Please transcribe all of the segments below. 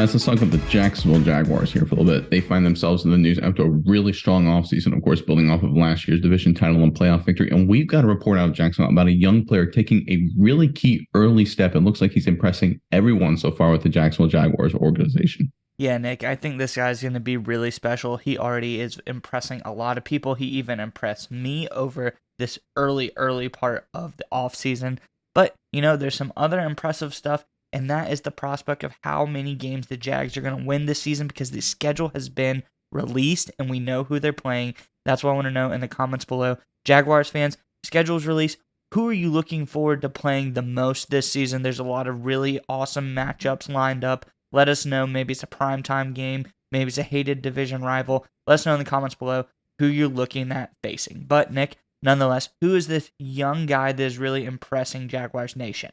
Miles, let's talk about the Jacksonville Jaguars here for a little bit. They find themselves in the news after a really strong offseason, of course, building off of last year's division title and playoff victory. And we've got a report out of Jacksonville about a young player taking a really key early step. It looks like he's impressing everyone so far with the Jacksonville Jaguars organization. Yeah, Nick, I think this guy's going to be really special. He already is impressing a lot of people. He even impressed me over this early part of the offseason. But, there's some other impressive stuff, and that is the prospect of how many games the Jags are going to win this season because the schedule has been released and we know who they're playing. That's what I want to know in the comments below. Jaguars fans, schedule's released. Who are you looking forward to playing the most this season? There's a lot of really awesome matchups lined up. Let us know. Maybe it's a primetime game. Maybe it's a hated division rival. Let us know in the comments below who you're looking at facing. But, Nick, nonetheless, who is this young guy that is really impressing Jaguars Nation?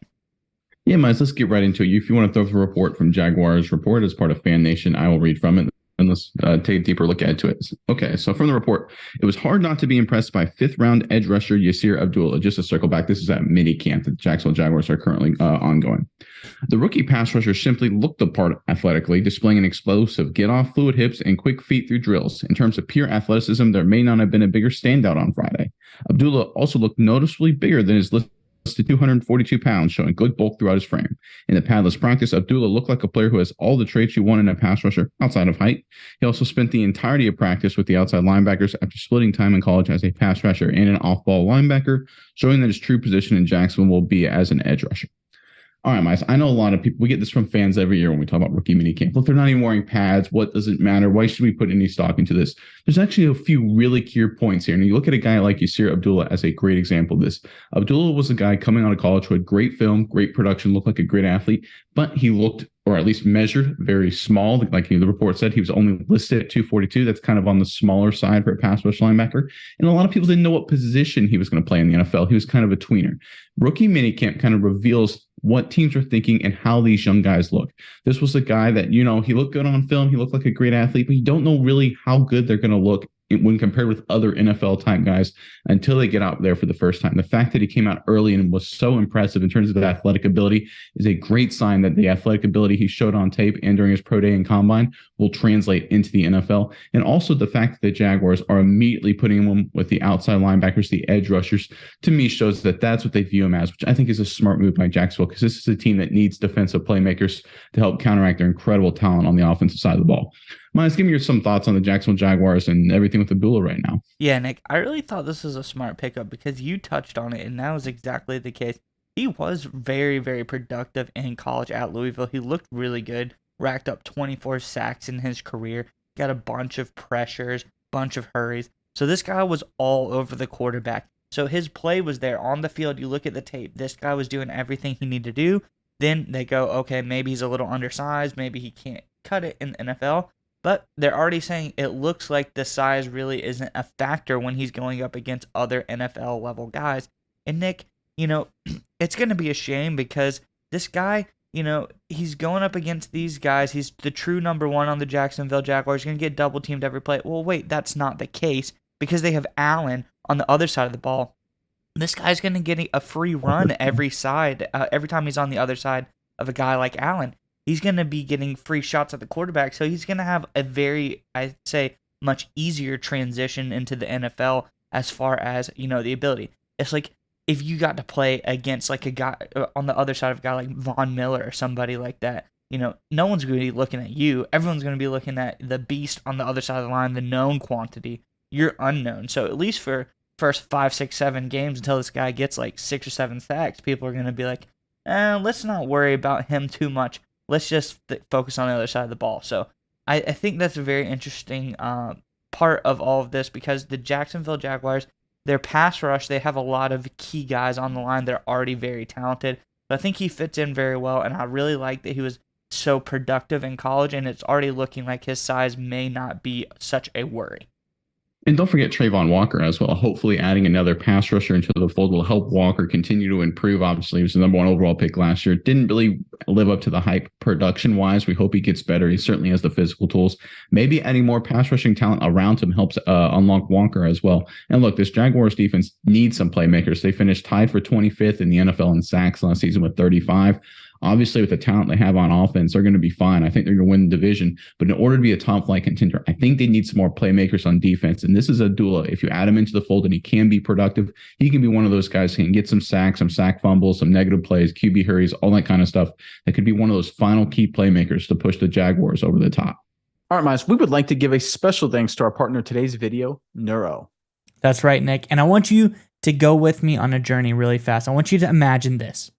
Yeah, Miles, let's get right into it. If you want to throw up the report from Jaguars Report as part of Fan Nation, I will read from it. And let's take a deeper look into it. Okay, so from the report, it was hard not to be impressed by fifth-round edge rusher Yasir Abdullah. Just to circle back, this is at mini camp that the Jacksonville Jaguars are currently ongoing. The rookie pass rusher simply looked the part athletically, displaying an explosive get-off fluid hips and quick feet through drills. In terms of pure athleticism, there may not have been a bigger standout on Friday. Abdullah also looked noticeably bigger than his list to 242 pounds, showing good bulk throughout his frame. In the padless practice, Abdullah looked like a player who has all the traits you want in a pass rusher outside of height. He also spent the entirety of practice with the outside linebackers after splitting time in college as a pass rusher and an off-ball linebacker, showing that his true position in Jacksonville will be as an edge rusher. All right, Miles, I know a lot of people, we get this from fans every year when we talk about rookie minicamp. Look, they're not even wearing pads. What does it matter? Why should we put any stock into this? There's actually a few really key points here. And you look at a guy like Yasir Abdullah as a great example of this. Abdullah was a guy coming out of college who had great film, great production, looked like a great athlete, but he looked, or at least measured, very small. Like the report said, he was only listed at 242. That's kind of on the smaller side for a pass rush linebacker. And a lot of people didn't know what position he was going to play in the NFL. He was kind of a tweener. Rookie minicamp kind of reveals what teams are thinking and how these young guys look. This was a guy that, he looked good on film. He looked like a great athlete, but you don't know really how good they're going to look when compared with other NFL type guys until they get out there for the first time. The fact that he came out early and was so impressive in terms of the athletic ability is a great sign that the athletic ability he showed on tape and during his pro day and combine will translate into the NFL. And also the fact that the Jaguars are immediately putting him with the outside linebackers, the edge rushers, to me shows that that's what they view him as, which I think is a smart move by Jacksonville because this is a team that needs defensive playmakers to help counteract their incredible talent on the offensive side of the ball. Miles, give me some thoughts on the Jacksonville Jaguars and everything with Abdullah right now. Yeah, Nick, I really thought this was a smart pickup because you touched on it, and that was exactly the case. He was very, very productive in college at Louisville. He looked really good, racked up 24 sacks in his career, got a bunch of pressures, bunch of hurries. So this guy was all over the quarterback. So his play was there on the field. You look at the tape. This guy was doing everything he needed to do. Then they go, okay, maybe he's a little undersized. Maybe he can't cut it in the NFL. But they're already saying it looks like the size really isn't a factor when he's going up against other NFL level guys. And Nick, it's going to be a shame because this guy, he's going up against these guys. He's the true number one on the Jacksonville Jaguars. He's going to get double teamed every play. Well, wait, that's not the case because they have Allen on the other side of the ball. This guy's going to get a free run every time he's on the other side of a guy like Allen. He's going to be getting free shots at the quarterback, so he's going to have a very, I'd say, much easier transition into the NFL as far as, the ability. It's like if you got to play against like a guy on the other side of a guy like Von Miller or somebody like that, no one's going to be looking at you. Everyone's going to be looking at the beast on the other side of the line, the known quantity. You're unknown. So at least for first 5, 6, 7 games until this guy gets like 6 or 7 sacks, people are going to be like, let's not worry about him too much. Let's just focus on the other side of the ball. So I think that's a very interesting part of all of this because the Jacksonville Jaguars, their pass rush, they have a lot of key guys on the line. They're already very talented. But I think he fits in very well, and I really like that he was so productive in college, and it's already looking like his size may not be such a worry. And don't forget Trayvon Walker as well. Hopefully adding another pass rusher into the fold will help Walker continue to improve. Obviously, he was the number 1 overall pick last year. Didn't really live up to the hype production-wise. We hope he gets better. He certainly has the physical tools. Maybe adding more pass rushing talent around him helps unlock Walker as well. And look, this Jaguars defense needs some playmakers. They finished tied for 25th in the NFL in sacks last season with 35. Obviously, with the talent they have on offense, they're going to be fine. I think they're going to win the division. But in order to be a top flight contender, I think they need some more playmakers on defense. And this is Abdullah. If you add him into the fold and he can be productive, he can be one of those guys who can get some sacks, some sack fumbles, some negative plays, QB hurries, all that kind of stuff. That could be one of those final key playmakers to push the Jaguars over the top. All right, Miles, we would like to give a special thanks to our partner in today's video, Neuro. That's right, Nick. And I want you to go with me on a journey really fast. I want you to imagine this.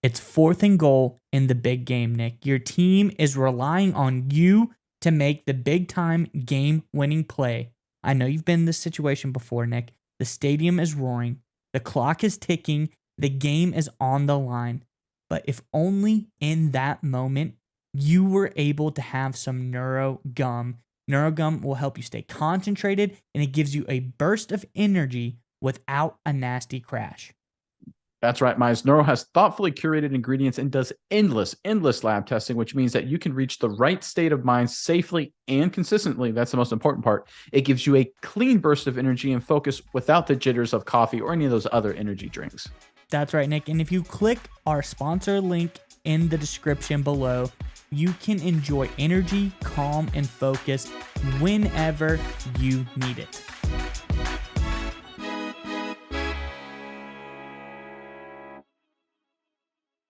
It's 4th and goal in the big game, Nick. Your team is relying on you to make the big-time game-winning play. I know you've been in this situation before, Nick. The stadium is roaring. The clock is ticking. The game is on the line. But if only in that moment you were able to have some Neuro Gum. Neuro Gum will help you stay concentrated, and it gives you a burst of energy without a nasty crash. That's right, Miles. Neuro has thoughtfully curated ingredients and does endless lab testing, which means that you can reach the right state of mind safely and consistently. That's the most important part. It gives you a clean burst of energy and focus without the jitters of coffee or any of those other energy drinks. That's right, Nick. And if you click our sponsor link in the description below, you can enjoy energy, calm, and focus whenever you need it.